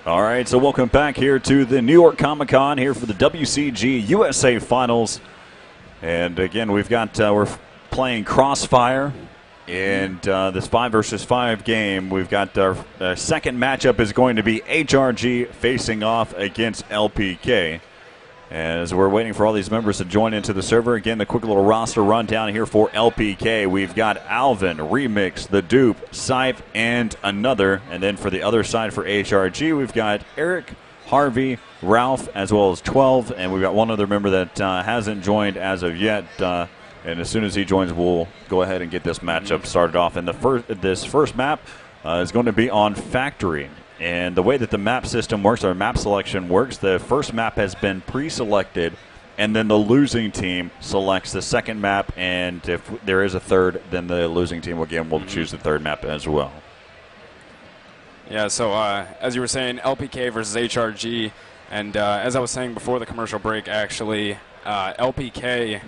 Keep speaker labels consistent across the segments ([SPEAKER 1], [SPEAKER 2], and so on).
[SPEAKER 1] All right, so welcome back here to the New York Comic-Con here for the WCG USA Finals. And again, we've got we're playing Crossfire in this 5 versus 5 game. We've got our second matchup is going to be HRG facing off against LPK. As we're waiting for all these members to join into the server, again, the quick little roster rundown here for LPK. We've got Alvin, Remix, The Dupe, Sipe, and Another. And then for the other side for HRG, we've got Eric, Harvey, Ralph, as well as 12. And we've got one other member that hasn't joined as of yet. And as soon as he joins, we'll go ahead and get this matchup started off. And this first map is going to be on Factory. And the way that the map system works, or map selection works, the first map has been pre-selected, and then the losing team selects the second map, and if there is a third, then the losing team, again, will choose the third map as well.
[SPEAKER 2] Yeah, so as you were saying, LPK versus HRG, and as I was saying before the commercial break, actually, LPK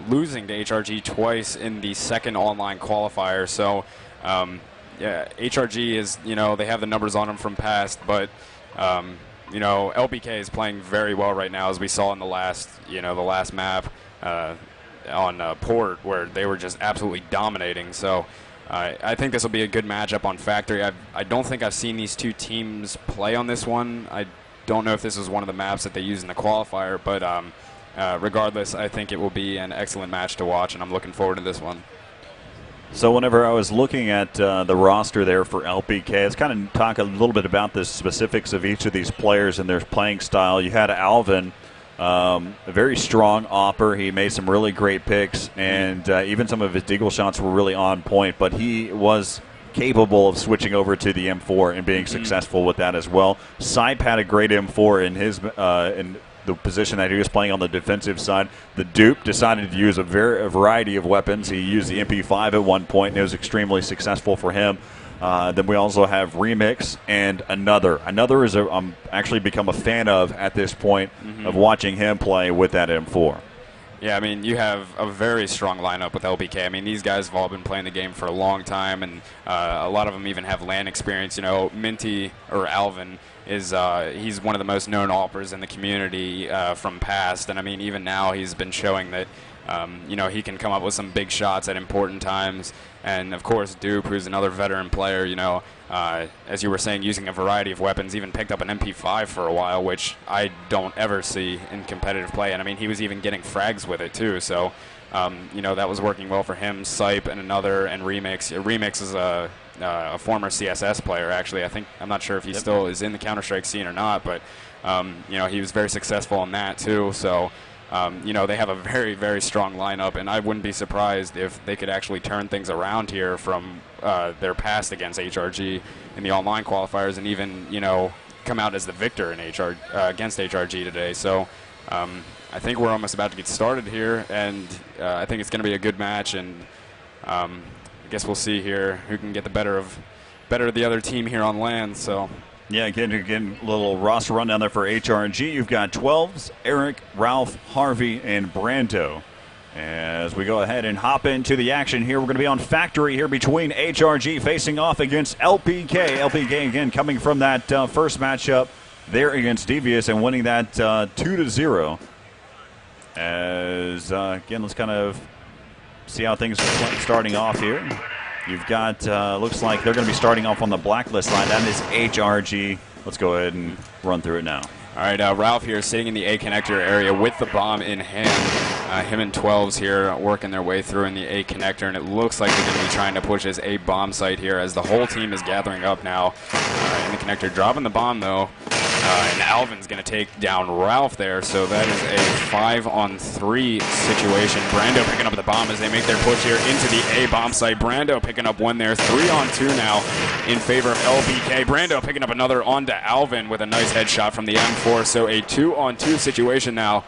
[SPEAKER 2] losing to HRG twice in the second online qualifier, so yeah, HRG is, they have the numbers on them from past, but, LPK is playing very well right now, as we saw in the last, the last map on Port, where they were just absolutely dominating. So I think this will be a good matchup on Factory. I don't think I've seen these two teams play on this one. I don't know if this was one of the maps that they used in the qualifier, but regardless, I think it will be an excellent match to watch, and I'm looking forward to this one.
[SPEAKER 1] So whenever I was looking at the roster there for LPK, let's kind of talk a little bit about the specifics of each of these players and their playing style. You had Alvin, a very strong opper. He made some really great picks, and even some of his deagle shots were really on point, but he was capable of switching over to the M4 and being successful with that as well. Sipe had a great M4 in his in the position that he was playing on the defensive side. The Dupe decided to use a variety of weapons. He used the MP5 at one point, and it was extremely successful for him. Then we also have Remix and Another. Another is I'm actually become a fan of at this point of watching him play with that M4.
[SPEAKER 2] Yeah, I mean, you have a very strong lineup with LPK. I mean, these guys have all been playing the game for a long time, and a lot of them even have LAN experience. Minty, or Alvin, is he's one of the most known offers in the community from past, and I mean, even now he's been showing that he can come up with some big shots at important times. And of course, Dupe, who's another veteran player, as you were saying, using a variety of weapons, even picked up an MP5 for a while, which I don't ever see in competitive play. And I mean, he was even getting frags with it too. So, that was working well for him. Sipe and Another and Remix. Remix is a former CSS player, actually. I'm not sure if he still is in the Counter-Strike scene or not, but he was very successful in that too. So. They have a very, very strong lineup, and I wouldn't be surprised if they could actually turn things around here from their past against HRG in the online qualifiers, and even, come out as the victor in against HRG today. So I think we're almost about to get started here, and I think it's going to be a good match, and I guess we'll see here who can get the better of the other team here on LAN. So.
[SPEAKER 1] Yeah, again, a little roster rundown there for HRG. You've got 12s, Eric, Ralph, Harvey, and Brando. As we go ahead and hop into the action here, we're going to be on Factory here between HRG facing off against LPK. LPK, again, coming from that first matchup there against Devious and winning that 2-0. As, again, let's kind of see how things are starting off here. You've got, looks like they're going to be starting off on the blacklist line. That is HRG. Let's go ahead and run through it now.
[SPEAKER 2] All right, Ralph here sitting in the A connector area with the bomb in hand. Him and 12s here working their way through in the A connector, and it looks like they're going to be trying to push his A bomb site here as the whole team is gathering up now in the connector. Dropping the bomb, though, and Alvin's going to take down Ralph there, so that is a 5-on-3 situation. Brando picking up the bomb as they make their push here into the A bomb site. Brando picking up one there, 3-on-2 now in favor of LPK. Brando picking up another onto Alvin with a nice headshot from the M4, so a 2-on-2 situation now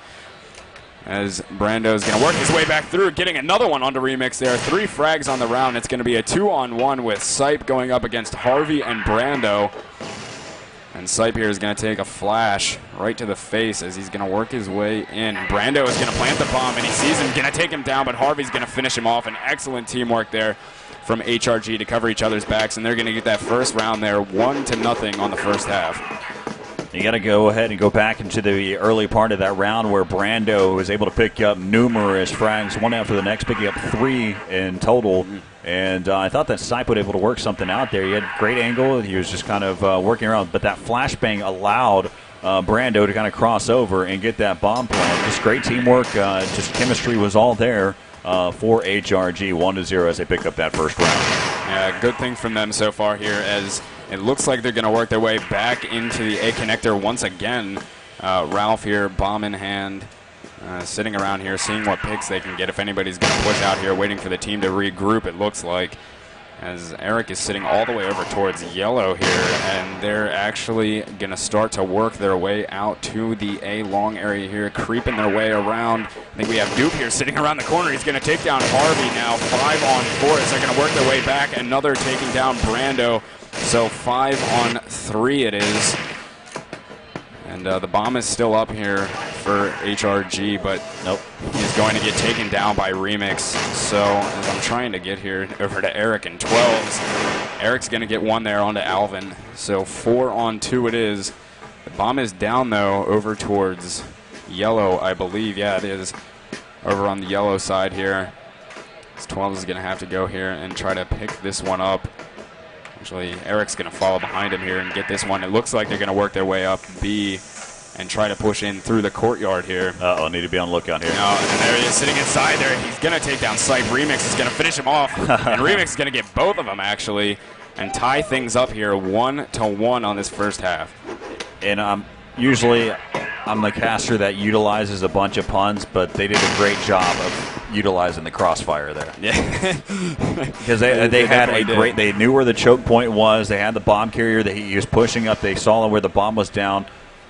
[SPEAKER 2] as Brando's going to work his way back through, getting another one onto Remix there. 3 frags on the round. It's going to be a 2-on-1 with Sipe going up against Harvey and Brando. And Sipe here is going to take a flash right to the face as he's going to work his way in. Brando is going to plant the bomb, and he sees him, going to take him down, but Harvey's going to finish him off. An excellent teamwork there from HRG to cover each other's backs, and they're going to get that first round there 1-0 on the first half.
[SPEAKER 1] You got to go ahead and go back into the early part of that round where Brando was able to pick up numerous frags, one after the next, picking up 3 in total. And I thought that Sipe was able to work something out there. He had great angle. He was just kind of working around. But that flashbang allowed Brando to kind of cross over and get that bomb plant. Just great teamwork. Just chemistry was all there for HRG. 1-0 as they pick up that first round.
[SPEAKER 2] Yeah, good thing from them so far here, as it looks like they're going to work their way back into the A connector once again. Ralph here, bomb in hand, sitting around here, seeing what picks they can get. If anybody's going to push out here, waiting for the team to regroup, it looks like. As Eric is sitting all the way over towards yellow here, and they're actually going to start to work their way out to the A long area here, creeping their way around. I think we have Duke here sitting around the corner. He's going to take down Harvey now, 5 on 4 as they're going to work their way back. Another taking down Brando. So 5 on 3 it is. And the bomb is still up here for HRG, but
[SPEAKER 1] nope,
[SPEAKER 2] he's going to get taken down by Remix. So as I'm trying to get here over to Eric and 12s, Eric's going to get one there onto Alvin. So 4 on 2 it is. The bomb is down, though, over towards yellow, I believe. Yeah, it is over on the yellow side here. 12 is going to have to go here and try to pick this one up. Actually, Eric's going to follow behind him here and get this one. It looks like they're going to work their way up B and try to push in through the courtyard here.
[SPEAKER 1] Uh-oh, need to be on the lookout here.
[SPEAKER 2] No, and there he is sitting inside there. He's going to take down Sipe. Remix is going to finish him off. And Remix is going to get both of them, actually, and tie things up here 1-1 on this first half.
[SPEAKER 1] And usually I'm the caster that utilizes a bunch of puns, but they did a great job of utilizing the crossfire there.
[SPEAKER 2] Yeah.
[SPEAKER 1] Because they had a great, they knew where the choke point was. They had the bomb carrier that he was pushing up. They saw where the bomb was down.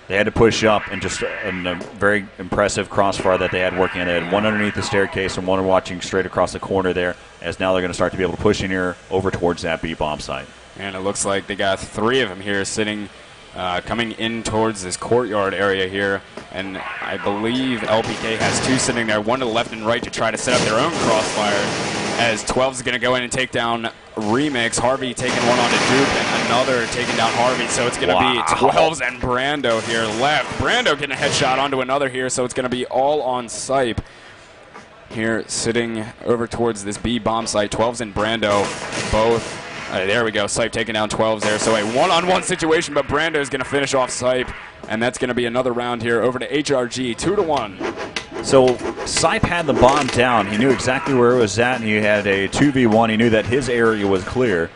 [SPEAKER 1] They had to push up, and just a very impressive crossfire that they had working. They had one underneath the staircase and one watching straight across the corner there, as now they're going to start to be able to push in here over towards that B bomb site. And
[SPEAKER 2] it looks like they got 3 of them here sitting, coming in towards this courtyard area here. And I believe LPK has 2 sitting there, one to the left and right to try to set up their own crossfire. As 12 is going to go in and take down Remix. Harvey taking one on to Duke, and another taking down Harvey. So it's going to be 12s and Brando here left. Brando getting a headshot onto another here, so it's going to be all on Sipe here sitting over towards this B bomb site. 12s and Brando both. There we go. Sipe taking down 12s there. So a one-on-one situation, but Brando is going to finish off Sipe, and that's going to be another round here over to HRG, 2-1.
[SPEAKER 1] So Sipe had the bomb down. He knew exactly where it was at, and he had a 2v1. He knew that his area was clear.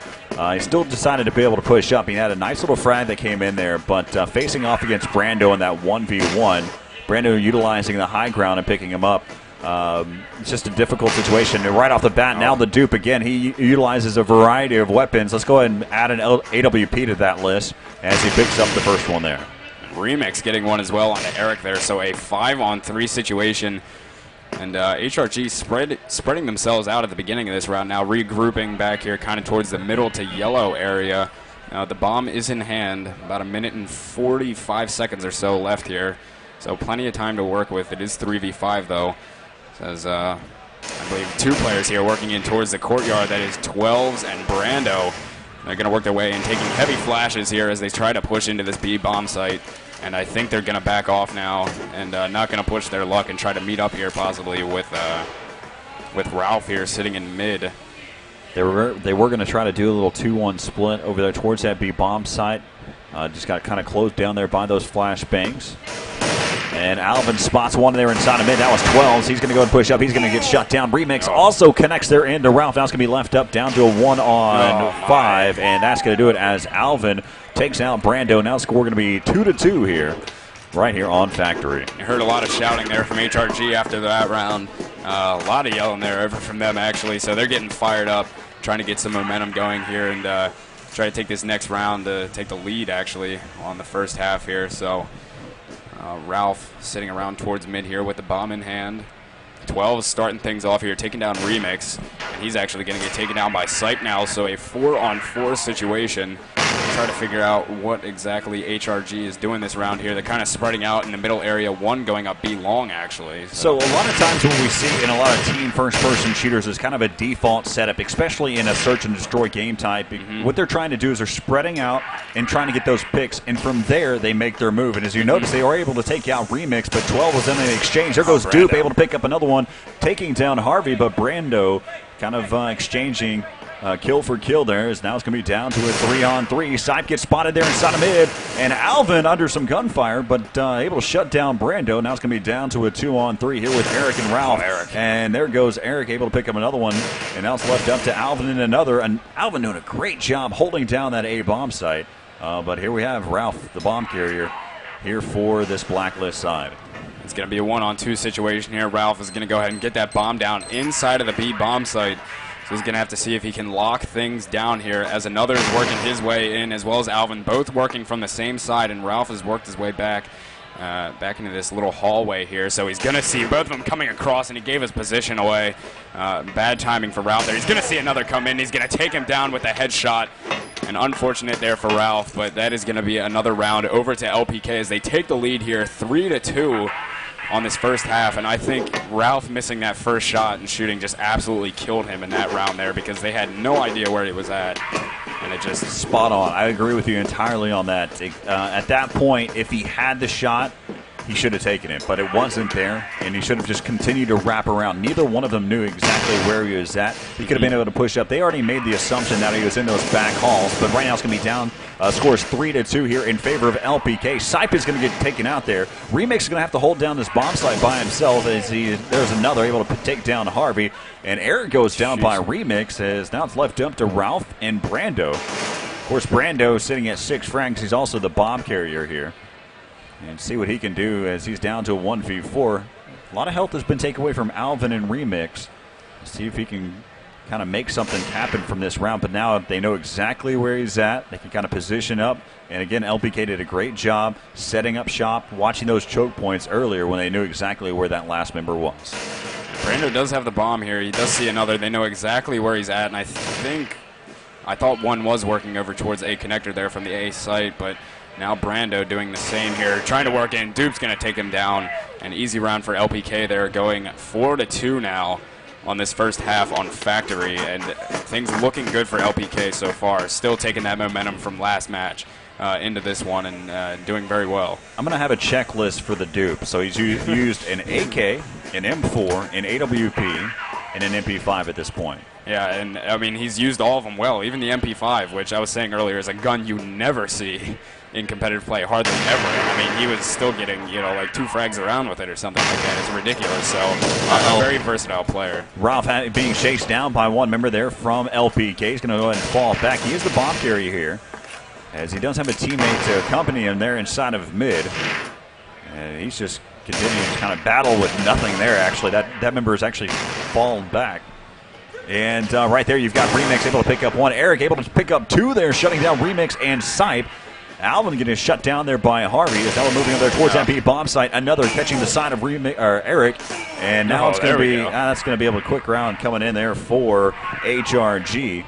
[SPEAKER 1] He still decided to be able to push up. He had a nice little frag that came in there, but facing off against Brando in that 1v1, Brando utilizing the high ground and picking him up. It's just a difficult situation. And right off the bat, now the dupe again. He utilizes a variety of weapons. Let's go ahead and add an AWP to that list as he picks up the first one there.
[SPEAKER 2] Remix getting one as well onto Eric there. So a 5-on-3 situation. And HRG spreading themselves out at the beginning of this round. Now regrouping back here kind of towards the middle to yellow area. The bomb is in hand. About 1 minute and 45 seconds or so left here. So plenty of time to work with. It is 3v5 though. Says, I believe 2 players here working in towards the courtyard. That is 12s and Brando. They're going to work their way and taking heavy flashes here as they try to push into this B bomb site. And I think they're going to back off now and not going to push their luck and try to meet up here possibly with Ralph here sitting in mid.
[SPEAKER 1] They were going to try to do a little 2-1 split over there towards that B bomb site. Just got kind of closed down there by those flash bangs. And Alvin spots one there inside of mid. That was 12s. He's going to go and push up. He's going to get shut down. Remix also connects there into Ralph. Now it's going to be left up down to a 1-on-5. And that's going to do it as Alvin takes out Brando. Now score going to be 2-2 here, right here on Factory.
[SPEAKER 2] You heard a lot of shouting there from HRG after that round. A lot of yelling there over from them, actually. So they're getting fired up, trying to get some momentum going here and try to take this next round to take the lead, actually, on the first half here. So Ralph sitting around towards mid here with the bomb in hand. 12 starting things off here, taking down Remix. And he's actually going to get taken down by Sipe now. So a 4-on-4 situation. try to figure out what exactly HRG is doing this round here. They're kind of spreading out in the middle area, one going up B long, actually.
[SPEAKER 1] So a lot of times what we see in a lot of team first-person shooters is kind of a default setup, especially in a search and destroy game type. What they're trying to do is they're spreading out and trying to get those picks, and from there they make their move. And as you notice, they were able to take out Remix, but 12 was in the exchange. There goes Dupe, able to pick up another one, taking down Harvey, but Brando kind of exchanging kill for kill there. As now it's going to be down to a 3-on-3. Sipe gets spotted there inside of mid, and Alvin under some gunfire, but able to shut down Brando. Now it's going to be down to a 2-on-3 here with Eric and Ralph. And there goes Eric, able to pick up another one, and now it's left up to Alvin and another. And Alvin doing a great job holding down that A bomb site. But here we have Ralph, the bomb carrier, here for this Blacklist side.
[SPEAKER 2] It's going to be a 1-on-2 situation here. Ralph is going to go ahead and get that bomb down inside of the B bomb site. So he's going to have to see if he can lock things down here, as another is working his way in, as well as Alvin, both working from the same side, and Ralph has worked his way back into this little hallway here. So he's going to see both of them coming across, and he gave his position away. Bad timing for Ralph there. He's going to see another come in. He's going to take him down with a headshot. And unfortunate there for Ralph, but that is going to be another round over to LPK as they take the lead here 3-2 on this first half. And I think Ralph missing that first shot and shooting just absolutely killed him in that round there, because they had no idea where he was at. And it just...
[SPEAKER 1] Spot on. I agree with you entirely on that. At that point, if he had the shot, he should have taken it, but it wasn't there, and he should have just continued to wrap around. Neither one of them knew exactly where he was at. He could have been able to push up. They already made the assumption that he was in those back halls, but right now it's going to be down. Scores 3-2 here in favor of LPK. Sipe is going to get taken out there. Remix is going to have to hold down this bomb site by himself, as there's another able to take down Harvey. And Eric goes down by Remix, as now it's left up to Ralph and Brando. Of course, Brando sitting at 6 frags. He's also the bomb carrier here. And see what he can do as he's down to a 1v4. A lot of health has been taken away from Alvin and Remix. See if he can kind of make something happen from this round. But now they know exactly where he's at. They can kind of position up. And again, LPK did a great job setting up shop, watching those choke points earlier when they knew exactly where that last member was.
[SPEAKER 2] Brando does have the bomb here. He does see another. They know exactly where he's at. And I thought one was working over towards A connector there from the A site, but now Brando doing the same here, trying to work in. Dupe's going to take him down. An easy round for LPK. They're going 4-2 now on this first half on Factory, and things looking good for LPK so far. Still taking that momentum from last match into this one, and doing very well.
[SPEAKER 1] I'm going to have a checklist for the Dupe. So he's used an AK, an M4, an AWP, and an MP5 at this point.
[SPEAKER 2] Yeah, and I mean, he's used all of them well. Even the MP5, which I was saying earlier is a gun you never see in competitive play, hardly ever. I mean, he was still getting, like 2 frags around with it or something like that. It's ridiculous. So, a very versatile player.
[SPEAKER 1] Ralph being chased down by one member there from LPK. He's going to go ahead and fall back. He is the bomb carrier here, as he does have a teammate to accompany him there inside of mid. And he's just continuing to kind of battle with nothing there, actually. That member is actually fallen back. And right there, you've got Remix able to pick up one. Eric able to pick up 2 there, shutting down Remix and Sipe. Alvin getting shut down there by Harvey. As now we're moving over there towards that B bomb site. Another catching the side of Eric. And now it's going to be that's going to be able to quick round coming in there for HRG.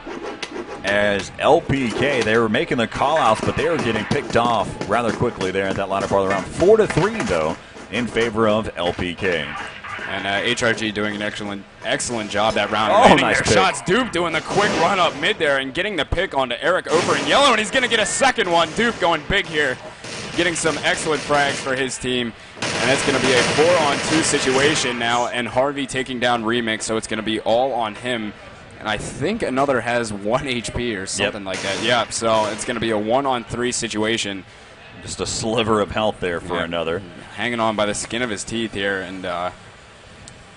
[SPEAKER 1] As LPK, they were making the call-outs, but they were getting picked off rather quickly there at that latter part of the round. 4-3, though, in favor of LPK.
[SPEAKER 2] And HRG doing an excellent job that round.
[SPEAKER 1] Oh, nice pick.
[SPEAKER 2] Shots. Dupe doing the quick run up mid there and getting the pick onto Eric over in yellow, and he's going to get a second one. Dupe going big here, getting some excellent frags for his team. And it's going to be a 4-on-2 situation now, and Harvey taking down Remix, so it's going to be all on him. And I think another has 1 HP or something like that. Yep, so it's going to be a 1-on-3 situation.
[SPEAKER 1] Just a sliver of health there for another.
[SPEAKER 2] Hanging on by the skin of his teeth here, and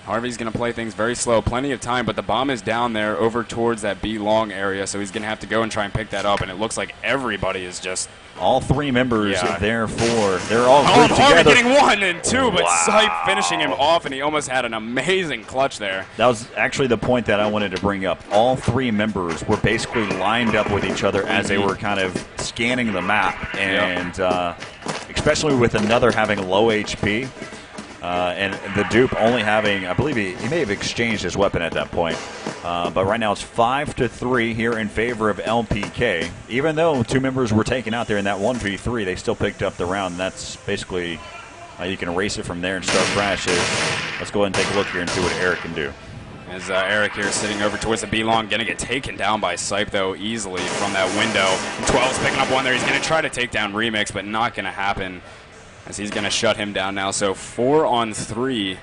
[SPEAKER 2] Harvey's going to play things very slow. Plenty of time, but the bomb is down there over towards that B long area, so he's going to have to go and try and pick that up, and it looks like everybody is just...
[SPEAKER 1] All 3 members they're all grouped
[SPEAKER 2] Harvey
[SPEAKER 1] together.
[SPEAKER 2] getting 1 and 2, but Sipe finishing him off, and he almost had an amazing clutch there.
[SPEAKER 1] That was actually the point that I wanted to bring up. All 3 members were basically lined up with each other as they were kind of scanning the map, and especially with another having low HP, And the dupe only having, I believe he may have exchanged his weapon at that point. But right now it's 5-3 here in favor of LPK. Even though 2 members were taken out there in that 1v3, they still picked up the round. And that's basically, you can erase it from there and start fresh. Let's go ahead and take a look here and see what Eric can do.
[SPEAKER 2] As Eric here sitting over towards the B-long, going to get taken down by Sipe, though, easily from that window. 12's picking up one there. He's going to try to take down Remix, but not going to happen, as he's going to shut him down now. So 4-on-3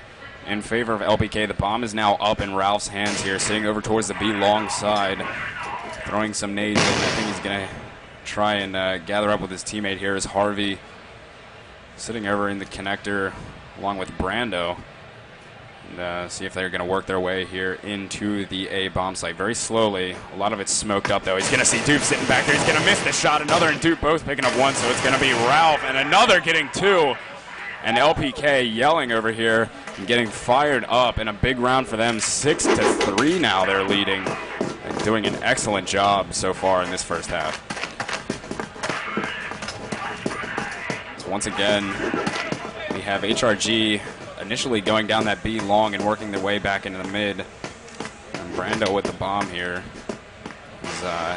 [SPEAKER 2] in favor of LPK. The bomb is now up in Ralph's hands here, sitting over towards the B-long side, throwing some nades in. I think he's going to try and gather up with his teammate here as Harvey sitting over in the connector along with Brando. And see if they're going to work their way here into the A bomb site very slowly. A lot of it's smoked up, though. He's going to see Dupe sitting back there. He's going to miss the shot. Another and Dupe both picking up one, so it's going to be Ralph and another getting 2. And LPK yelling over here and getting fired up in a big round for them. 6-3 now they're leading and doing an excellent job so far in this first half. So once again, we have HRG initially going down that B long and working their way back into the mid. And Brando with the bomb here.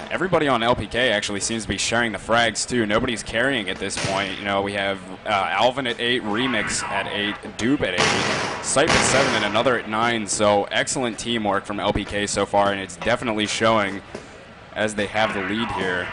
[SPEAKER 2] Everybody on LPK actually seems to be sharing the frags too. Nobody's carrying at this point. You know, we have Alvin at 8, Remix at 8, Dupe at 8, Sipe at 7, and another at 9. So excellent teamwork from LPK so far, and it's definitely showing as they have the lead here.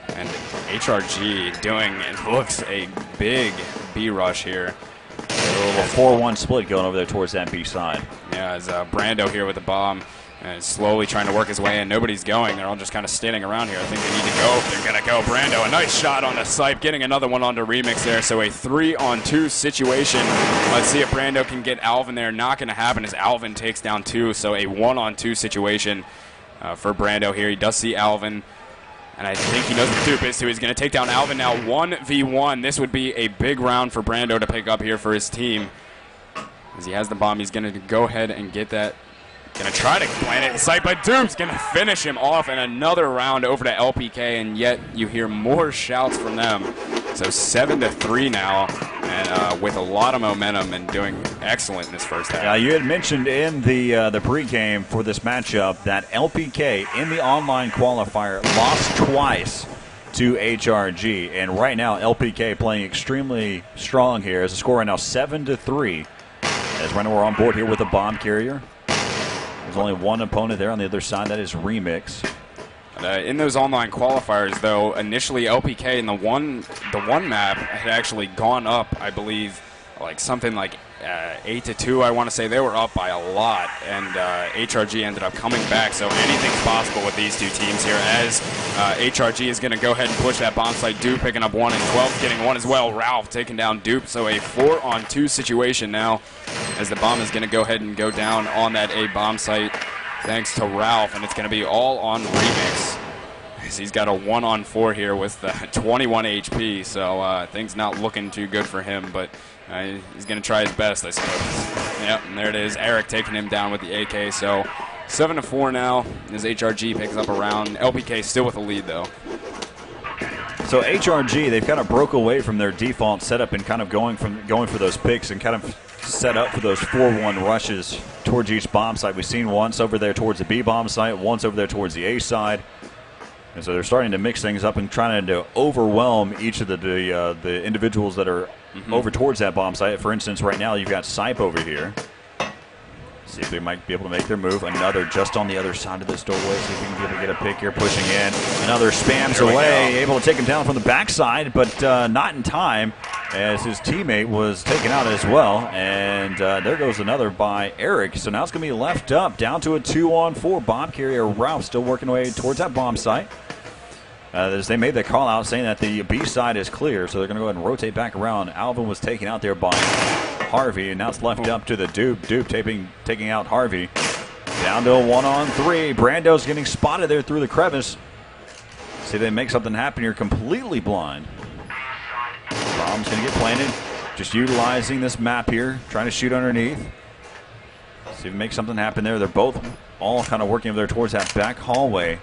[SPEAKER 2] And HRG doing, it looks, a big B rush here.
[SPEAKER 1] A little 4-1 split going over there towards that B side.
[SPEAKER 2] Yeah, as Brando here with the bomb and slowly trying to work his way in. Nobody's going. They're all just kind of standing around here. I think they need to go. They're going to go. Brando, a nice shot on the Sipe, getting another one onto Remix there. So a 3-on-2 situation. Let's see if Brando can get Alvin there. Not going to happen as Alvin takes down 2. So a 1-on-2 situation for Brando here. He does see Alvin. And I think he knows what Dupe is, too. He's going to take down Alvin now 1v1. This would be a big round for Brando to pick up here for his team. As he has the bomb, he's going to go ahead and get that. Going to try to plant it in sight, but Dupe's going to finish him off in another round over to LPK, and yet you hear more shouts from them. So 7-3 now, and with a lot of momentum and doing excellent in this first half.
[SPEAKER 1] Yeah, you had mentioned in the pregame for this matchup that LPK in the online qualifier lost twice to HRG, and right now LPK playing extremely strong here. As the score right now 7-3. As right now we're on board here with a bomb carrier. There's only one opponent there on the other side. That is Remix.
[SPEAKER 2] In those online qualifiers, though, initially LPK in the one map had actually gone up, I believe, like something like 8-2. I want to say they were up by a lot, and HRG ended up coming back. So anything's possible with these two teams here. As HRG is going to go ahead and push that bomb site. Dupe picking up 1 and 12 getting 1 as well. Ralph taking down Dupe. So a 4-on-2 situation now, as the bomb is going to go ahead and go down on that A bomb site thanks to Ralph, and it's going to be all on Remix. He's got a 1-on-4 here with 21 HP, so things not looking too good for him, but he's going to try his best, I suppose. Yep, and there it is. Eric taking him down with the AK, so 7-4 now as HRG picks up a round. LPK still with the lead, though.
[SPEAKER 1] So HRG, they've kind of broke away from their default setup and kind of going for those picks and kind of set up for those 4-1 rushes towards each bomb site. We've seen once over there towards the B bomb site, once over there towards the A side. And so they're starting to mix things up and trying to overwhelm each of the individuals that are over towards that bomb site. For instance, right now you've got Sipe over here. See if they might be able to make their move. Another just on the other side of this doorway. See if we can be able to get a pick here, pushing in. Another spams away, able to take him down from the backside, but not in time, as his teammate was taken out as well. And there goes another by Eric. So now it's going to be left up, down to a 2-on-4. Bomb carrier Ralph still working away towards that bomb site. As they made the call out saying that the B side is clear, so they're going to go ahead and rotate back around. Alvin was taken out there by Harvey, and now it's left up to the Dupe. Dupe taking out Harvey. Down to a 1-on-3. Brando's getting spotted there through the crevice. See if they make something happen here. Completely blind. Bomb's going to get planted. Just utilizing this map here, trying to shoot underneath. See if we make something happen there. They're both all kind of working over there towards that back hallway.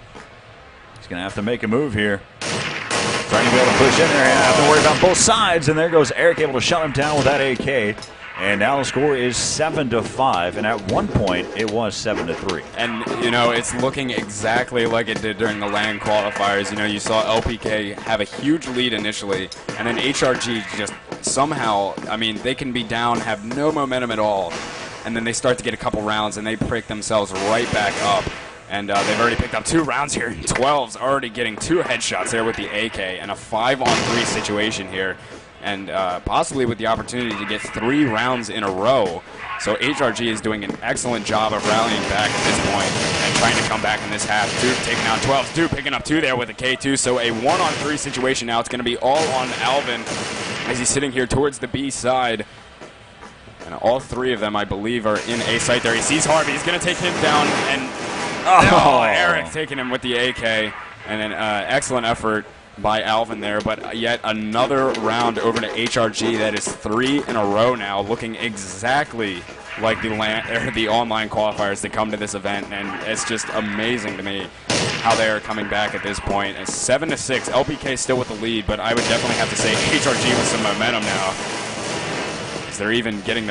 [SPEAKER 1] He's going to have to make a move here. Trying to be able to push in there and have to worry about both sides. And there goes Eric, able to shut him down with that AK. And now the score is 7-5, and at one point it was 7-3.
[SPEAKER 2] And, you know, it's looking exactly like it did during the LAN qualifiers. You know, you saw LPK have a huge lead initially, and then HRG just somehow, I mean, they can be down, have no momentum at all, and then they start to get a couple rounds, and they pick themselves right back up. And they've already picked up 2 rounds here. 12's already getting 2 headshots there with the AK, and a 5-on-3 situation here. And possibly with the opportunity to get 3 rounds in a row. So HRG is doing an excellent job of rallying back at this point and trying to come back in this half. Duke taking out 12. Duke picking up 2 there with a K2. So a 1-on-3 situation now. It's going to be all on Alvin as he's sitting here towards the B side. And all 3 of them, I believe, are in A site there. He sees Harvey. He's going to take him down. And Eric taking him with the AK. And an excellent effort by Alvin there, but yet another round over to HRG. That is 3 in a row now, looking exactly like the online qualifiers that come to this event, and it's just amazing to me how they are coming back at this point. It's 7-6. LPK still with the lead, but I would definitely have to say HRG with some momentum now. They're even getting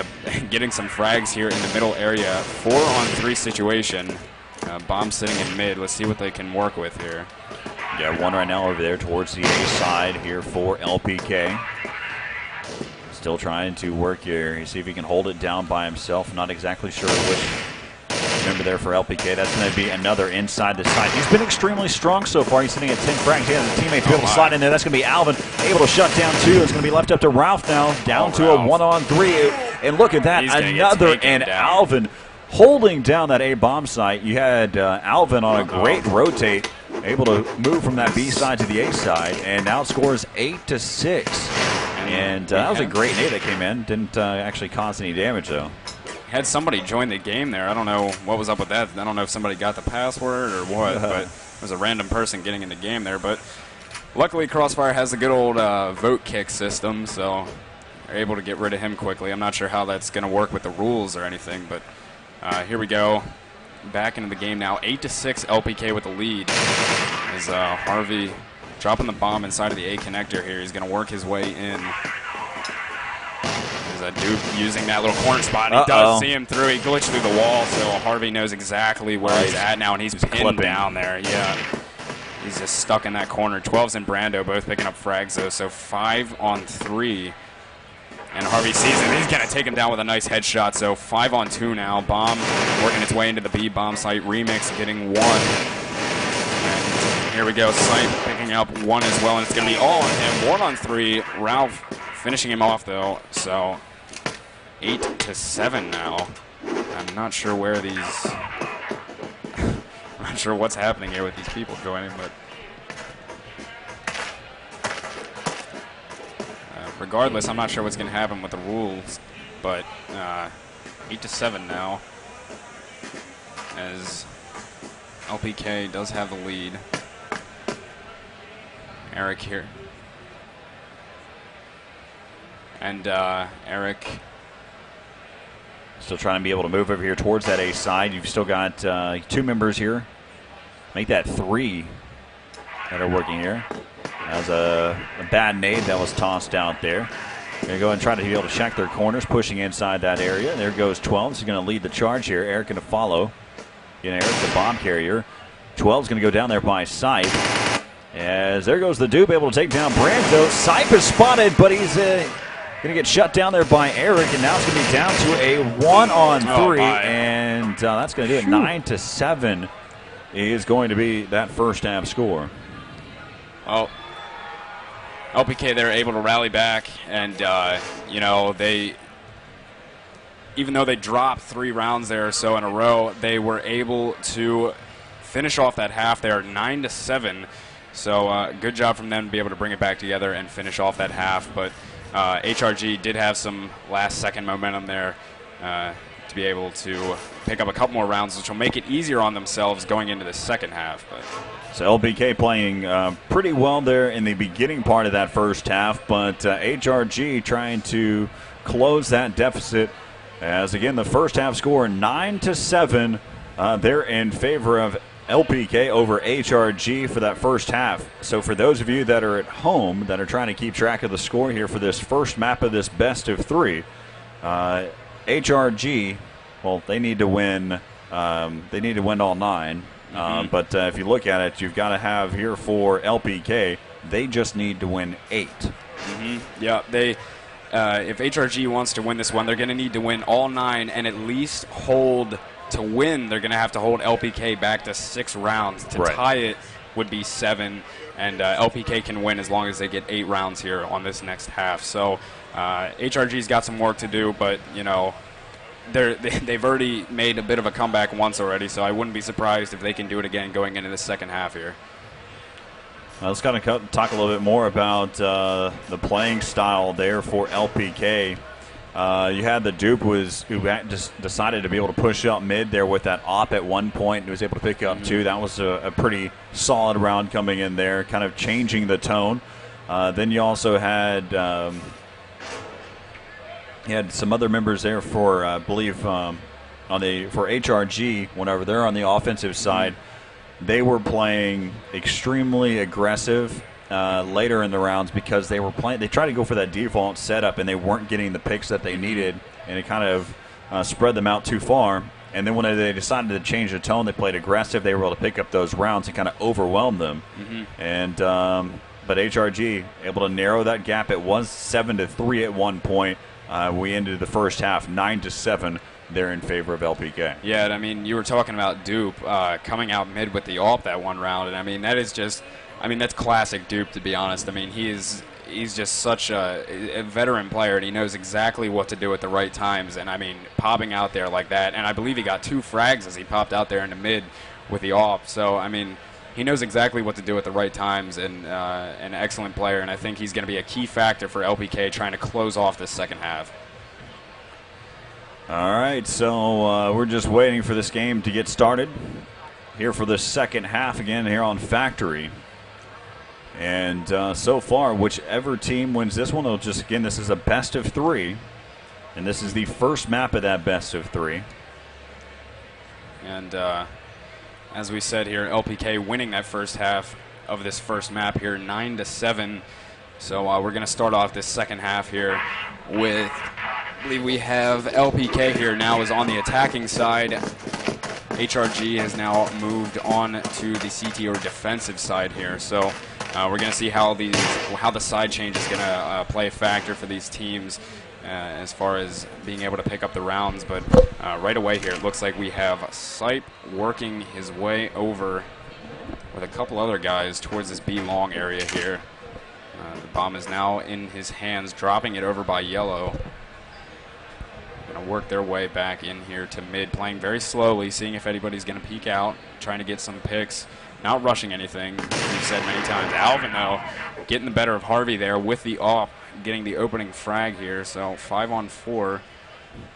[SPEAKER 2] some frags here in the middle area. 4-on-3 situation. Bomb sitting in mid. Let's see what they can work with here.
[SPEAKER 1] Yeah, one right now over there towards the A side here for LPK. Still trying to work here. See if he can hold it down by himself. Not exactly sure which member there for LPK. That's going to be another inside the side. He's been extremely strong so far. He's sitting at 10 frags. He has a teammate to be able to slide in there. That's going to be Alvin able to shut down 2. It's going to be left up to Ralph now. Down to a 1-on-3. And look at that. Another, and Alvin holding down that A bomb site. You had Alvin on a great rotate, able to move from that B side to the A side, and now it scores 8-6. And that was a great nade that came in. Didn't actually cause any damage, though.
[SPEAKER 2] Had somebody join the game there. I don't know what was up with that. I don't know if somebody got the password or what, but it was a random person getting in the game there. But luckily, Crossfire has a good old vote kick system, so they're able to get rid of him quickly. I'm not sure how that's going to work with the rules or anything, but here we go. Back into the game now. 8-6 LPK with the lead. As Harvey dropping the bomb inside of the A connector here. He's going to work his way in. There's a Duke using that little corner spot. He does see him through. He glitched through the wall, so Harvey knows exactly where he's at now, and he's pinned down there. Yeah. He's just stuck in that corner. 12's and Brando both picking up frags, though, so 5-on-3. And Harvey sees him. He's going to take him down with a nice headshot. So 5-on-2 now. Bomb working its way into the B bomb site. Remix getting 1. And here we go. Sight picking up 1 as well. And it's going to be all on him. 1-on-3. Ralph finishing him off, though. So 8-7 now. I'm not sure where these... I'm not sure what's happening here with these people joining, but... regardless, I'm not sure what's going to happen with the rules, but 8-7 now, as LPK does have the lead. Eric here. And Eric
[SPEAKER 1] still trying to be able to move over here towards that A side. You've still got 2 members here. Make that 3 that are working here. That was a bad nade that was tossed out there. They're going to go and try to be able to check their corners, pushing inside that area. There goes 12. He's going to lead the charge here. Eric going to follow. Again, Eric, the bomb carrier. 12's going to go down there by Sipe. As there goes the Dupe, able to take down Brando. Sipe is spotted, but he's going to get shut down there by Eric, and now it's going to be down to a 1-on-3, and that's going to do it. 9-7 is going to be that first half score.
[SPEAKER 2] Well, LPK, they're able to rally back, and you know, even though they dropped 3 rounds there or so in a row, they were able to finish off that half there 9-7. So good job from them to be able to bring it back together and finish off that half. But HRG did have some last-second momentum there to be able to pick up a couple more rounds, which will make it easier on themselves going into the second half. But
[SPEAKER 1] so LPK playing pretty well there in the beginning part of that first half, but HRG trying to close that deficit as, again, the first half score 9-7. They're in favor of LPK over HRG for that first half. So for those of you that are at home that are trying to keep track of the score here for this first map of this best of 3, HRG, well, they need to win. They need to win all 9. But if you look at it, you've got to have here for LPK, they just need to win 8.
[SPEAKER 2] Yeah, they. If HRG wants to win this one, they're going to need to win all 9 and at least hold to win. They're going to have to hold LPK back to 6 rounds. To tie it would be 7, and LPK can win as long as they get 8 rounds here on this next half. So HRG's got some work to do, but they've already made a bit of a comeback once already, so I wouldn't be surprised if they can do it again going into the second half here.
[SPEAKER 1] Let's kind of talk a little bit more about the playing style there for LPK. You had the Dupe who just decided to be able to push up mid there with that op at one point and was able to pick up 2. That was a pretty solid round coming in there, kind of changing the tone. Then you also had some other members there for I believe for HRG. Whenever they're on the offensive side, they were playing extremely aggressive later in the rounds because they tried to go for that default setup and they weren't getting the picks that they needed, and it kind of spread them out too far. And then when they decided to change the tone, they played aggressive. They were able to pick up those rounds and kind of overwhelm them. And but HRG able to narrow that gap. It was 7-3 at one point. We ended the first half 9-7. They're in favor of LPK.
[SPEAKER 2] Yeah, I mean, you were talking about Dupe coming out mid with the AWP that one round, and I mean, that is just, I mean, that's classic Dupe, to be honest. I mean, he's just such a veteran player, and he knows exactly what to do at the right times, and I mean, popping out there like that, and I believe he got 2 frags as he popped out there in the mid with the AWP, so I mean, he knows exactly what to do at the right times, and an excellent player, and I think he's going to be a key factor for LPK trying to close off this second half.
[SPEAKER 1] All right, so we're just waiting for this game to get started here for the second half again here on Factory. And so far, whichever team wins this one, this is a best of 3. And this is the first map of that best of 3.
[SPEAKER 2] And as we said here, LPK winning that first half of this first map here, 9-7. So we're going to start off this second half here with, I believe we have LPK here now is on the attacking side. HRG has now moved on to the CT or defensive side here. So we're going to see how the side change is going to play a factor for these teams as far as being able to pick up the rounds. But right away here, it looks like we have Sipe working his way over with a couple other guys towards this B long area here. The bomb is now in his hands, dropping it over by Yellow. Going to work their way back in here to mid, playing very slowly, seeing if anybody's going to peek out, trying to get some picks, not rushing anything, we've said many times. Alvin, though, getting the better of Harvey there with the off, getting the opening frag here. So 5-on-4 for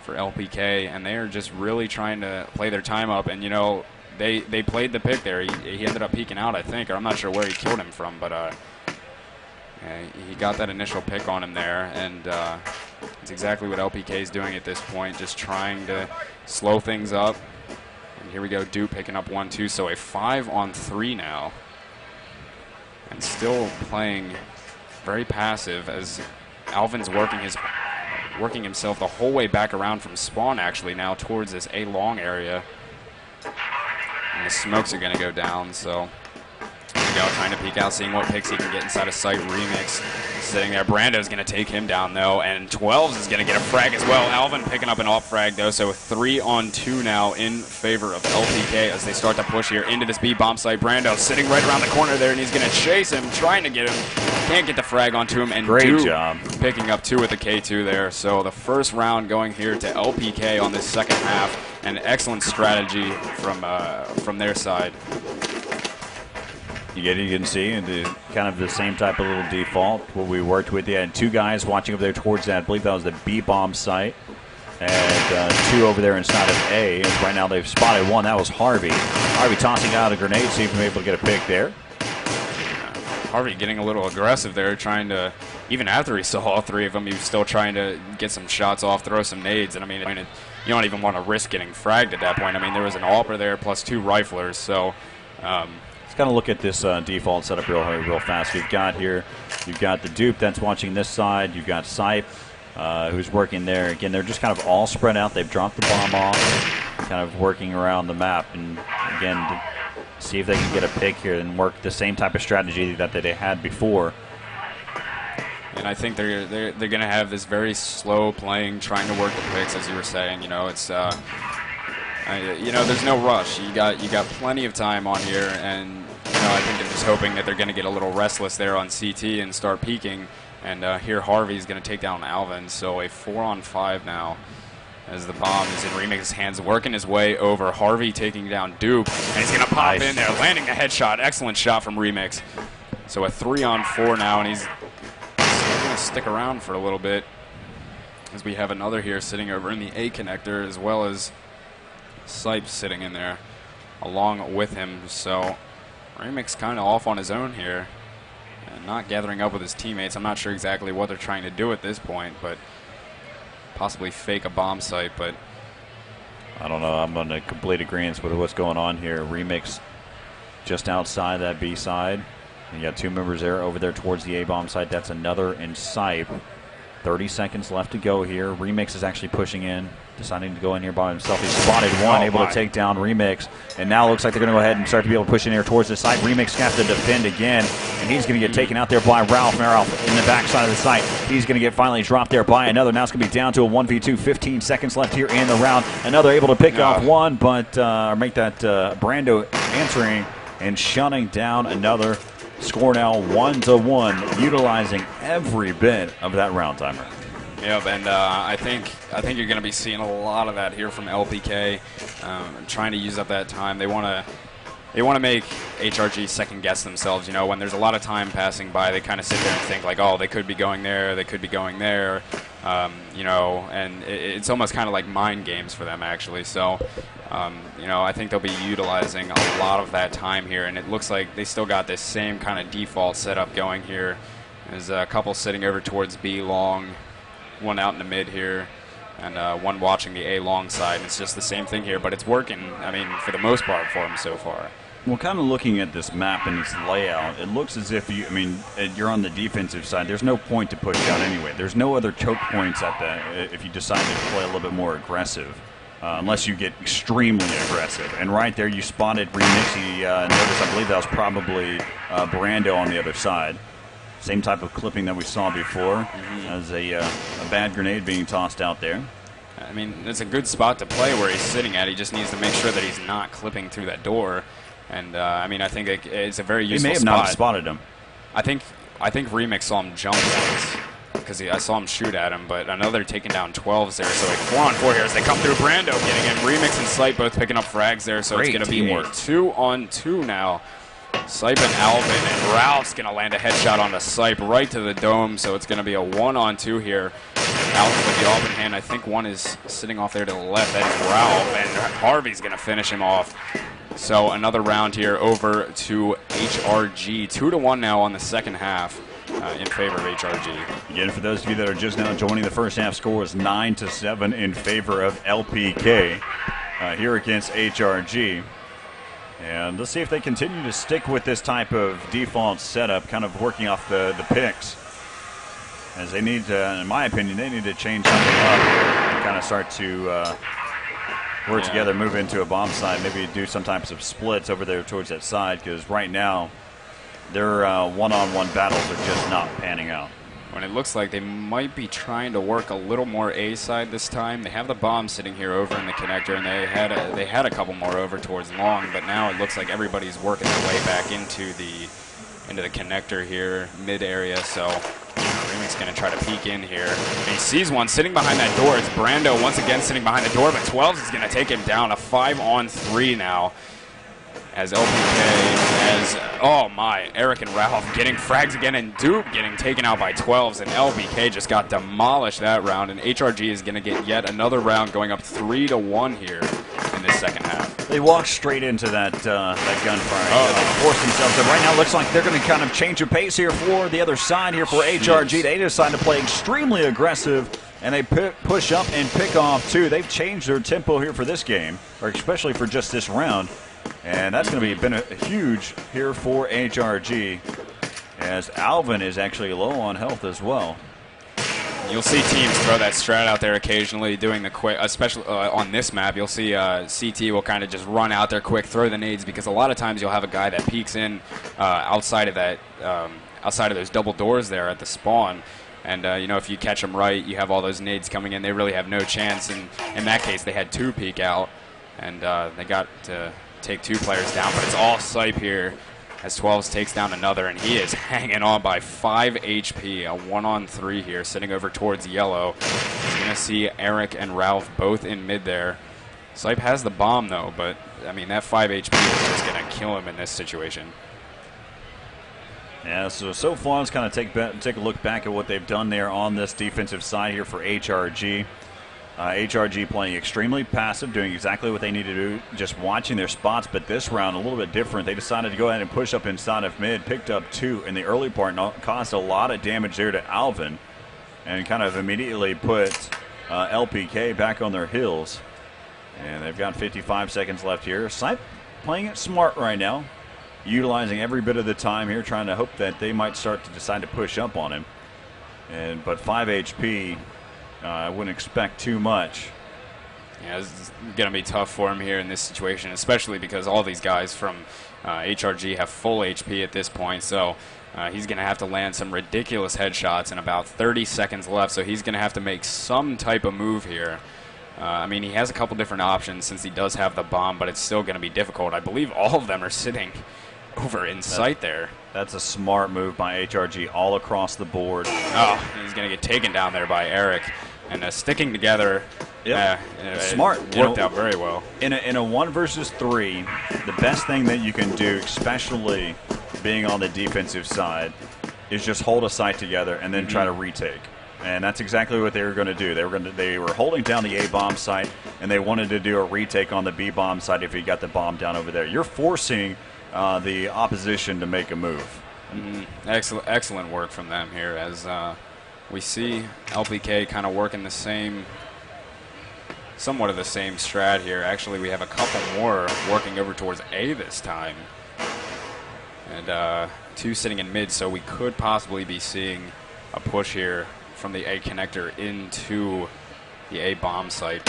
[SPEAKER 2] LPK, and they are just really trying to play their time up. And, you know, they played the pick there. He ended up peeking out, I think, or I'm not sure where he killed him from, but he got that initial pick on him there, and it's exactly what LPK is doing at this point, just trying to slow things up. And here we go, Dupe picking up 1-2, so a 5-on-3 now. And still playing very passive as Alvin's working himself the whole way back around from spawn, actually, now towards this A long area. And the smokes are going to go down, so here we go, trying to peek out, seeing what picks he can get inside of sight. Remix sitting there. Brando's going to take him down, though, and 12s is going to get a frag as well. Alvin picking up an off frag, though, so 3-on-2 now in favor of LPK as they start to push here into this B-bomb site. Brando sitting right around the corner there, and he's going to chase him, trying to get him. Can't get the frag onto him, and
[SPEAKER 1] great job
[SPEAKER 2] picking up 2 with the K2 there. So the first round going here to LPK on this second half. An excellent strategy from their side.
[SPEAKER 1] You can see kind of the same type of little default what we worked with. You had 2 guys watching over there towards that. I believe that was the B-bomb site. And 2 over there inside of A. And right now they've spotted 1. That was Harvey. Harvey tossing out a grenade, see if he's able to get a pick there.
[SPEAKER 2] Harvey getting a little aggressive there, trying to, even after he saw all 3 of them, he was still trying to get some shots off, throw some nades. And I mean, you don't even want to risk getting fragged at that point. I mean, there was an AWPer there plus 2 riflers. So
[SPEAKER 1] let's kind of look at this default setup real fast. You've got the Dupe that's watching this side. You've got Sipe. who's working there. Again, they're just kind of all spread out. They've dropped the bomb off, kind of working around the map. And again, to see if they can get a pick here and work the same type of strategy that they had before.
[SPEAKER 2] And I think they're going to have this very slow playing, trying to work the picks, as you were saying. It's there's no rush. You got plenty of time on here, and I think they're just hoping that they're going to get a little restless there on CT and start peeking. And here Harvey's going to take down Alvin. So a 4-on-5 now, as the bomb is in Remix's hands, working his way over. Harvey taking down Duke, and he's going to pop in there, landing the headshot. Excellent shot from Remix. So a 3-on-4 now, and he's going to stick around for a little bit, as we have another here sitting over in the A connector, as well as Sipes sitting in there along with him. So Remix kind of off on his own here and not gathering up with his teammates. I'm not sure exactly what they're trying to do at this point, but possibly fake a bomb site. But
[SPEAKER 1] I don't know. I'm on a complete agreement with what's going on here. Remix just outside that B side. You got two members there over there towards the A bomb site. That's another in Sipe. 30 seconds left to go here. Remix is actually pushing in, deciding to go in here by himself. He's spotted one, able to take down Remix. And now looks like they're going to go ahead and start to be able to push in here towards the site. Remix has to defend again, and he's going to get taken out there by Ralph. Ralph in the backside of the site. He's going to get finally dropped there by another. Now it's going to be down to a 1v2. 15 seconds left here in the round. Another able to pick off one, but make that Brando answering and shutting down another. Score now 1-1, utilizing every bit of that round timer.
[SPEAKER 2] Yep, and I think you're going to be seeing a lot of that here from LPK, trying to use up that time. They want to make HRG second guess themselves. When there's a lot of time passing by, they kind of sit there and think like, oh, they could be going there, they could be going there, and it's almost kind of like mind games for them actually. So. I think they'll be utilizing a lot of that time here, and it looks like they still got this same kind of default setup going here. There's a couple sitting over towards B long, one out in the mid here, and one watching the A long side. And it's just the same thing here, but it's working, for the most part for them so far.
[SPEAKER 1] Well, kind of looking at this map and its layout, it looks as if you're on the defensive side. There's no point to push out anyway. There's no other choke points if you decide to play a little bit more aggressive. Unless you get extremely aggressive. And right there you spotted Remix. Notice, I believe that was probably Brando on the other side. Same type of clipping that we saw before, as a bad grenade being tossed out there.
[SPEAKER 2] It's a good spot to play where he's sitting at. He just needs to make sure that he's not clipping through that door. And, I think it's a very useful spot. He
[SPEAKER 1] may have not spotted him.
[SPEAKER 2] I think Remix saw him jump once, because I saw him shoot at him, but another taking down 12s there. So 4-on-4 here as they come through. Brando getting in. Remix and Sipe both picking up frags there, so it's going to be 2-on-2 now. Sipe and Alvin, and Ralph's going to land a headshot onto Sipe right to the dome, so it's going to be a 1-on-2 here. Alvin with the open hand. I think one is sitting off there to the left. That is Ralph, and Harvey's going to finish him off. So another round here over to HRG. 2-1 now on the second half. In favor of HRG.
[SPEAKER 1] Again, for those of you that are just now joining, the first half score is 9-7 in favor of LPK here against HRG. And let's see if they continue to stick with this type of default setup, kind of working off the picks. As they need to, in my opinion, they need to change something up and kind of start to work together, move into a bomb side, maybe do some types of splits over there towards that side, because right now, their one-on-one battles are just not panning out.
[SPEAKER 2] When it looks like they might be trying to work a little more A side this time. They have the bomb sitting here over in the connector, and they had a couple more over towards long, but now it looks like everybody's working their way back into the connector here, mid area. So Remix going to try to peek in here. And he sees one sitting behind that door. It's Brando once again sitting behind the door, but 12 is going to take him down. A 5-on-3 now. As LPK, Eric and Ralph getting frags again, and Duke getting taken out by 12s, and LPK just got demolished that round, and HRG is going to get yet another round, going up 3-1 here in this second half.
[SPEAKER 1] They walked straight into that gunfire. They forced themselves. And right now it looks like they're going to kind of change the pace here for the other side here for HRG. They decide to play extremely aggressive, and they push up and pick off two. They've changed their tempo here for this game, or especially for just this round. And that's going to be huge here for HRG, as Alvin is actually low on health as well.
[SPEAKER 2] You'll see teams throw that strat out there occasionally, doing the quick, especially on this map. You'll see CT will kind of just run out there quick, throw the nades, because a lot of times you'll have a guy that peeks in outside of that, outside of those double doors there at the spawn. And, you know, if you catch them right, you have all those nades coming in. They really have no chance. And in that case, they had 2 peek out, and they got to take 2 players down. But it's all Sipe here as 12s takes down another, and he is hanging on by 5 HP. A 1-on-3 here, sitting over towards yellow. He's going to see Eric and Ralph both in mid there. Sipe has the bomb, though, but, I mean, that 5 HP is just going to kill him in this situation.
[SPEAKER 1] Yeah, so far let's kind of take a look back at what they've done there on this defensive side here for HRG. HRG playing extremely passive, doing exactly what they need to do, just watching their spots. But this round, a little bit different. They decided to go ahead and push up inside of mid, picked up 2 in the early part, and caused a lot of damage there to Alvin, and kind of immediately put LPK back on their heels. And they've got 55 seconds left here. Sipe playing it smart right now, utilizing every bit of the time here, trying to hope that they might start to decide to push up on him. But 5 HP, I wouldn't expect too much.
[SPEAKER 2] Yeah, it's going to be tough for him here in this situation, especially because all these guys from HRG have full HP at this point. So he's going to have to land some ridiculous headshots in about 30 seconds left. So he's going to have to make some type of move here. I mean, he has a couple different options since he does have the bomb, but it's still going to be difficult. I believe all of them are sitting over in sight there.
[SPEAKER 1] That's a smart move by HRG all across the board.
[SPEAKER 2] Oh, he's going to get taken down there by Eric. And sticking together,
[SPEAKER 1] smart.
[SPEAKER 2] Worked out very well.
[SPEAKER 1] In a 1 versus 3, the best thing that you can do, especially being on the defensive side, is just hold a site together and then try to retake. And that's exactly what they were going to do. They were holding down the A-bomb site, and they wanted to do a retake on the B-bomb site if you got the bomb down over there. You're forcing the opposition to make a move.
[SPEAKER 2] Excellent work from them here as we see LPK kind of working somewhat of the same strat here. Actually, we have a couple more working over towards A this time. And 2 sitting in mid, so we could possibly be seeing a push here from the A connector into the A bomb site.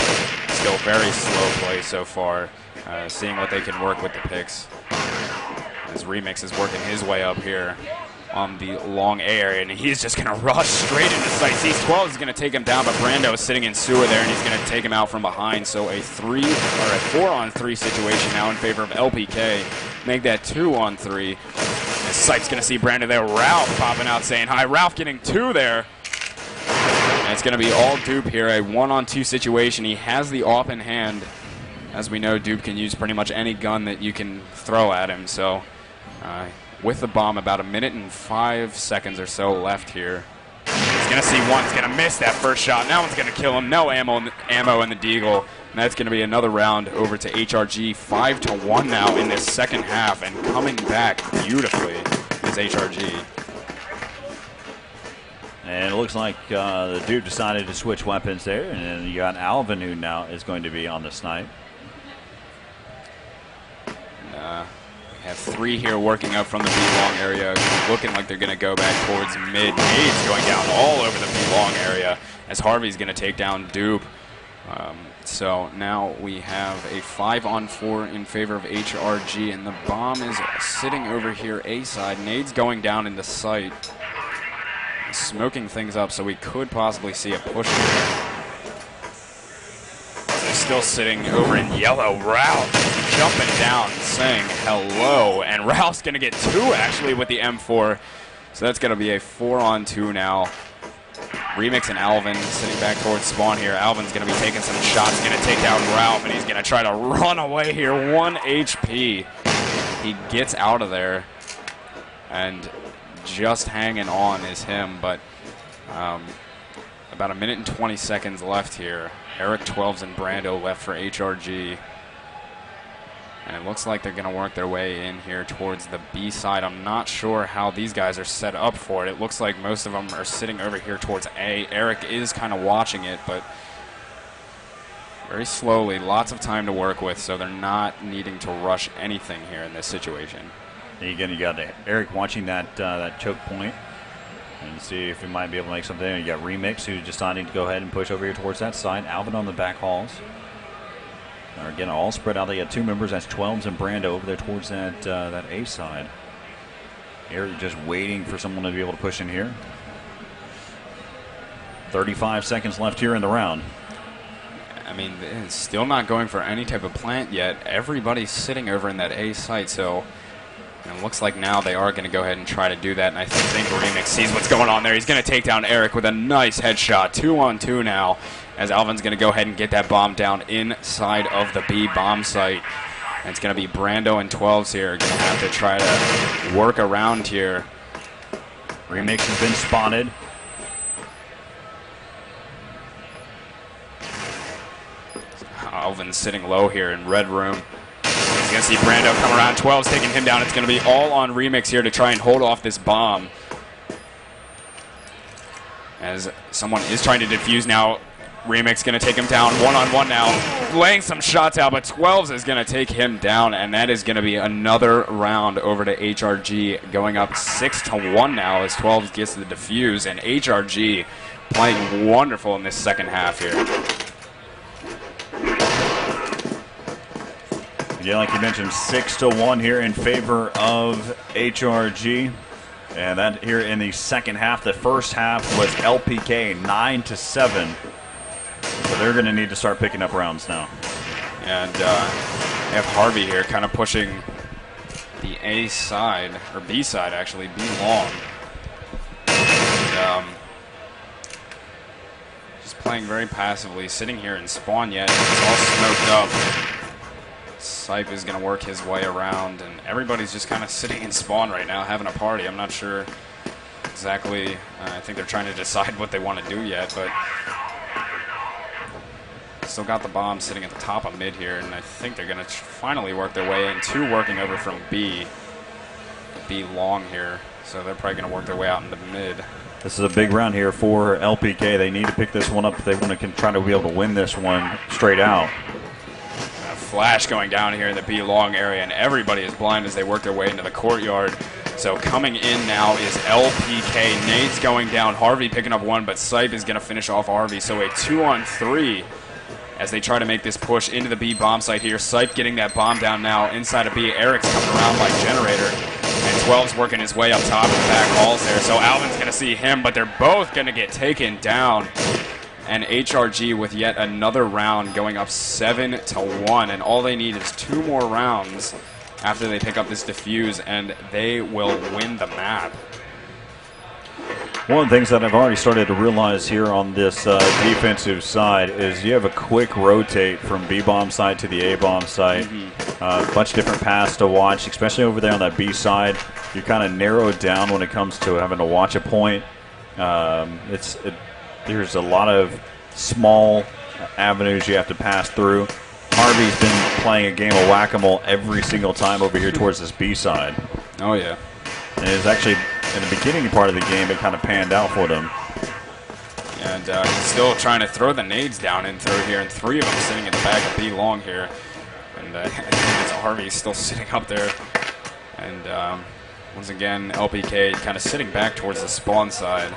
[SPEAKER 2] Still very slow play so far, seeing what they can work with the picks. As Remix is working his way up here on the long A area, and he's just going to rush straight into sight. C12 is going to take him down, but Brando is sitting in sewer there, and he's going to take him out from behind. So a 4-on-3 situation now in favor of LPK. Make that 2-on-3. And Sight's going to see Brando there. Ralph popping out saying hi. Ralph getting 2 there. And it's going to be all Dupe here, a 1-on-2 situation. He has the AWP in hand. As we know, Dupe can use pretty much any gun that you can throw at him. So with the bomb, about 1 minute and 5 seconds or so left here. He's going to see one. He's going to miss that first shot. That one's going to kill him. No ammo in the Deagle. And that's going to be another round over to HRG. 5-1 now in this second half. And coming back beautifully is HRG.
[SPEAKER 1] And it looks like the Dupe decided to switch weapons there. And then you got Alvin, who now is going to be on the snipe.
[SPEAKER 2] We have 3 here working up from the B-long area, looking like they're going to go back towards mid. Nades going down all over the B-long area as Harvey's going to take down Dupe. So now we have a 5-on-4 in favor of HRG, and the bomb is sitting over here A side. Nades going down into sight, smoking things up, so we could possibly see a push here. They're still sitting over in yellow. Ralph jumping down, saying hello, and Ralph's going to get 2 actually with the M4. So that's going to be a 4-on-2 now. Remix and Alvin sitting back towards spawn here. Alvin's going to be taking some shots, going to take down Ralph, and he's going to try to run away here. 1 HP. He gets out of there, and just hanging on is him, but about 1 minute and 20 seconds left here. Eric 12s and Brando left for HRG. And it looks like they're going to work their way in here towards the B side. I'm not sure how these guys are set up for it. It looks like most of them are sitting over here towards A. Eric is kind of watching it, but very slowly. Lots of time to work with, so they're not needing to rush anything here in this situation.
[SPEAKER 1] Again, you got Eric watching that choke point. And see if he might be able to make something. You got Remix, who's deciding to go ahead and push over here towards that side. Alvin on the back hauls. Again, all spread out. They got two members. That's 12s and Brando over there towards that that A side. Eric just waiting for someone to be able to push in here. 35 seconds left here in the round.
[SPEAKER 2] I mean, it's still not going for any type of plant yet. Everybody's sitting over in that A site, so it looks like now they are going to go ahead and try to do that. And I think Remix sees what's going on there. He's going to take down Eric with a nice headshot. 2-on-2 now, as Alvin's going to go ahead and get that bomb down inside of the B bomb site. And it's going to be Brando and 12s here. Going to have to try to work around here.
[SPEAKER 1] Remix has been spotted.
[SPEAKER 2] Alvin's sitting low here in red room. He's going to see Brando come around. 12's taking him down. It's going to be all on Remix here to try and hold off this bomb. As someone is trying to defuse now. Remix going to take him down one-on-one now. Laying some shots out, but 12's is going to take him down, and that is going to be another round over to HRG, going up 6-1 now as 12's gets the defuse, and HRG playing wonderful in this second half here.
[SPEAKER 1] Yeah, like you mentioned, 6-1 here in favor of HRG. And that here in the second half. The first half was LPK 9-7. So they're going to need to start picking up rounds now.
[SPEAKER 2] And have Harvey here kind of pushing the A side, or B side actually, B long. And, just playing very passively, sitting here in spawn yet. It's all smoked up. Sipe is going to work his way around, and everybody's just kind of sitting in spawn right now, having a party. I'm not sure exactly. I think they're trying to decide what they want to do yet, but still got the bomb sitting at the top of mid here, and I think they're going to finally work their way in. Two working over from B long here, so they're probably going to work their way out into mid.
[SPEAKER 1] This is a big round here for LPK. They need to pick this one up if they want to try to be able to win this one straight out.
[SPEAKER 2] Flash going down here in the B long area, and everybody is blind as they work their way into the courtyard. So coming in now is LPK. Nade's going down. Harvey picking up one, but Sipe is going to finish off Harvey. So a 2-on-3 as they try to make this push into the B bomb site here. Sipe getting that bomb down now inside of B. Eric's coming around like Generator, and 12's working his way up top in the back halls there. So Alvin's going to see him, but they're both going to get taken down. And HRG with yet another round going up 7-1, and all they need is 2 more rounds after they pick up this defuse, and they will win the map.
[SPEAKER 1] One of the things that I've already started to realize here on this defensive side is you have a quick rotate from B-bomb side to the A-bomb side. A bunch of different paths to watch, especially over there on that B side. You're kind of narrowed down when it comes to having to watch a point. There's a lot of small avenues you have to pass through. Harvey's been playing a game of whack-a-mole every single time over here towards this B side.
[SPEAKER 2] Oh, yeah.
[SPEAKER 1] And it's actually, in the beginning part of the game, it kind of panned out for them.
[SPEAKER 2] And he's still trying to throw the nades down in through here, and 3 of them sitting in the back of B long here. And I think it's Harvey still sitting up there. And once again, LPK kind of sitting back towards the spawn side.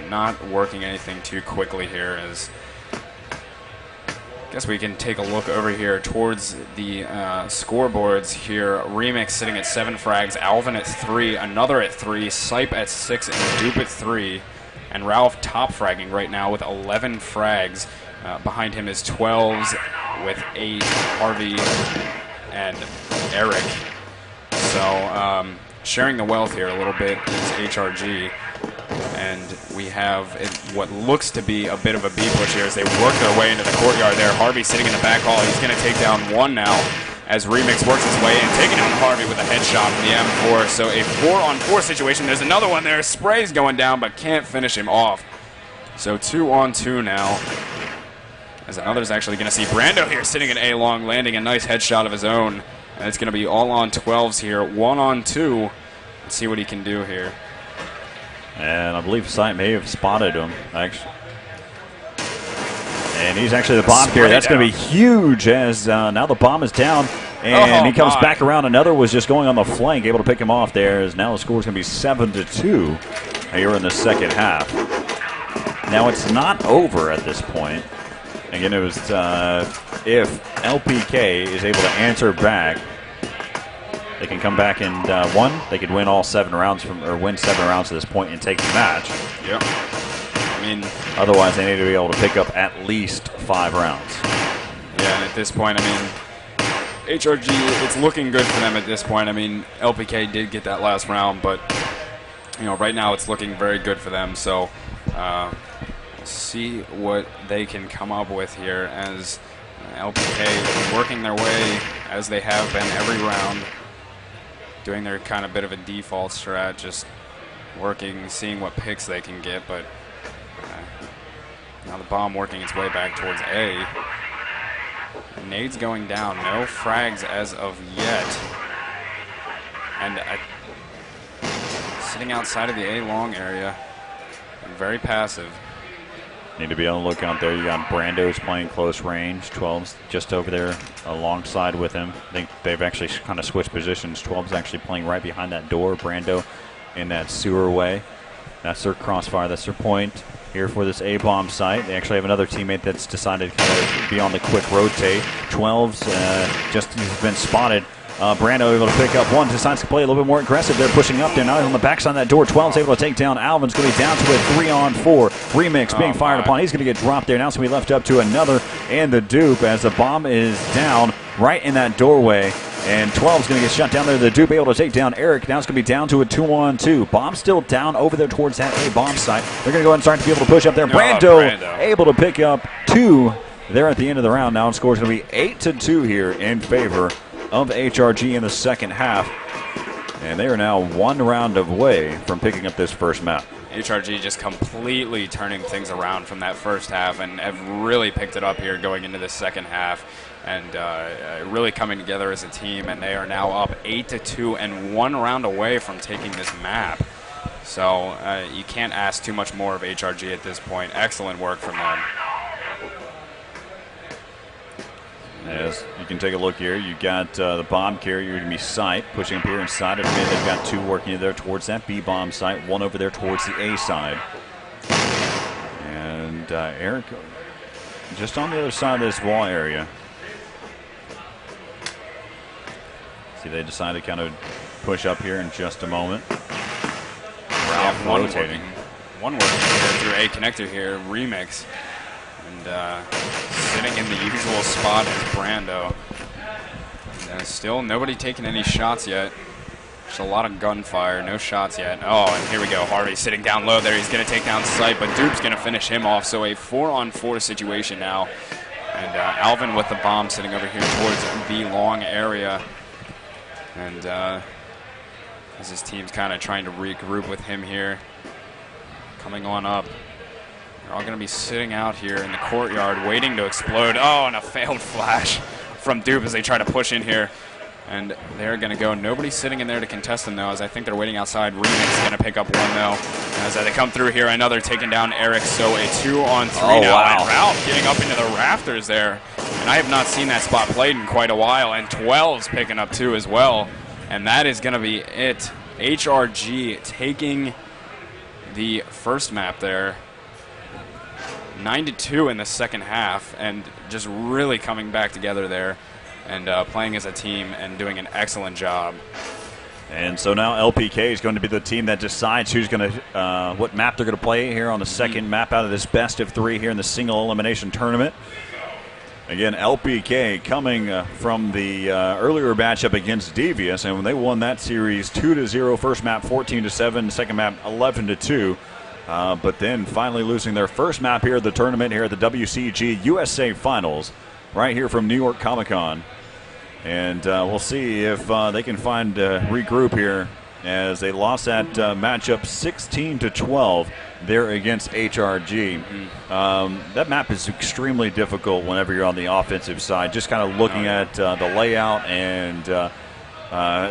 [SPEAKER 2] Not working anything too quickly here, as I guess we can take a look over here towards the scoreboards here. Remix sitting at 7 frags, Alvin at 3, another at 3, Sipe at 6, and Dupe at 3. And Ralph top fragging right now with 11 frags. Behind him is 12s with 8, Harvey and Eric. So sharing the wealth here a little bit is HRG. And we have what looks to be a bit of a B push here as they work their way into the courtyard there. Harvey sitting in the back hall. He's going to take down one now as Remix works his way in, taking down Harvey with a headshot from the M4. So a 4-on-4 situation. There's another one there. Spray's going down, but can't finish him off. So 2-on-2 now. As another's actually going to see Brando here sitting in A-long, landing a nice headshot of his own. And it's going to be all on 12s here. 1-on-2. Let's see what he can do here.
[SPEAKER 1] And I believe Sipe may have spotted him, actually. And he's actually the bomb carrier. That's going to be huge as now the bomb is down. And he comes back around. Another was just going on the flank, able to pick him off there, as now the score is going to be 7-2. here in the second half. Now it's not over at this point. Again, it was if LPK is able to answer back, they can come back and they could win all 7 rounds win 7 rounds to this point and take the match.
[SPEAKER 2] Yep. I mean,
[SPEAKER 1] otherwise they need to be able to pick up at least 5 rounds.
[SPEAKER 2] Yeah, and at this point, I mean, HRG, it's looking good for them at this point. I mean, LPK did get that last round, but right now it's looking very good for them. So we'll see what they can come up with here as LPK working their way as they have been every round, doing their kind of bit of a default strat, just working, seeing what picks they can get. But now the bomb working its way back towards A. Nade's going down. No frags as of yet. And sitting outside of the A long area. And very passive.
[SPEAKER 1] Need to be on the lookout there. You got Brando's playing close range. 12's just over there alongside with him. I think they've actually kind of switched positions. 12's actually playing right behind that door. Brando in that sewer way. That's their crossfire. That's their point here for this A-bomb site. They actually have another teammate that's decided to kind of be on the quick rotate. 12's just has been spotted. Brando able to pick up one, decides to play a little bit more aggressive. They're pushing up there. Now on the backside of that door. 12's able to take down Alvin's going to be down to a 3-on-4. Remix being fired upon. He's going to get dropped there. Now it's going to be left up to another. And the dupe as the bomb is down right in that doorway. And 12's going to get shut down there. The dupe able to take down Eric. Now it's going to be down to a 2-on-2. Bomb still down over there towards that A-bomb site. They're going to go ahead and start to be able to push up there. Brando able to pick up 2 there at the end of the round. Now the score is going to be 8-2 here in favor of HRG in the second half. And they are now 1 round away from picking up this first map.
[SPEAKER 2] HRG just completely turning things around from that first half and have really picked it up here going into the second half. And really coming together as a team, and they are now up 8-2 and 1 round away from taking this map. So you can't ask too much more of HRG at this point. Excellent work from them.
[SPEAKER 1] As you can take a look here, you got the bomb carrier going to be Sight pushing up here inside of mid. They've got 2 working there towards that B bomb site, 1 over there towards the A side. And Eric just on the other side of this wall area. See, they decide to kind of push up here in just a moment.
[SPEAKER 2] Ralph rotating. One working here through A connector here, Remix. And sitting in the usual spot as Brando. And still nobody taking any shots yet. Just a lot of gunfire, no shots yet. Oh, and here we go. Harvey sitting down low there. He's going to take down Sight, but Dupe's going to finish him off. So a 4-on-4 situation now. And Alvin with the bomb sitting over here towards the long area. And as his team's kind of trying to regroup with him here. Coming on up. They're all going to be sitting out here in the courtyard waiting to explode. Oh, and a failed flash from Dupe as they try to push in here. And they're going to go. Nobody's sitting in there to contest them, though, as I think they're waiting outside. Remix is going to pick up 1, though. As they come through here, another taking down Eric. So a 2-on-3 now.
[SPEAKER 1] Wow.
[SPEAKER 2] And Ralph getting up into the rafters there. And I have not seen that spot played in quite a while. And 12's picking up 2 as well. And that is going to be it. HRG taking the first map there. 9-2 in the second half, and just really coming back together there and playing as a team and doing an excellent job.
[SPEAKER 1] And so now LPK is going to be the team that decides who's going to what map they're going to play here on the second map out of this best of 3 here in the single elimination tournament. Again, LPK coming from the earlier matchup against Devious, and when they won that series 2-0, first map 14-7, second map 11-2. But then finally losing their first map here at the tournament here at the WCG USA Finals right here from New York Comic-Con. And we'll see if they can find regroup here as they lost that matchup 16-12 there against HRG. That map is extremely difficult whenever you're on the offensive side, just kind of looking at the layout and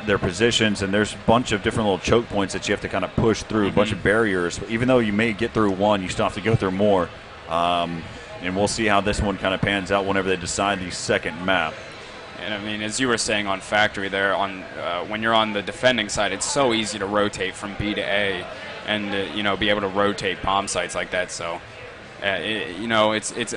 [SPEAKER 1] their positions, and there's a bunch of different little choke points that you have to kind of push through, a bunch of barriers. Even though you may get through one, you still have to go through more. And we'll see how this one kind of pans out whenever they decide the second map.
[SPEAKER 2] And I mean, as you were saying on Factory there, on when you're on the defending side, it's so easy to rotate from B to A. and you know, be able to rotate palm sights like that. So, you know, it's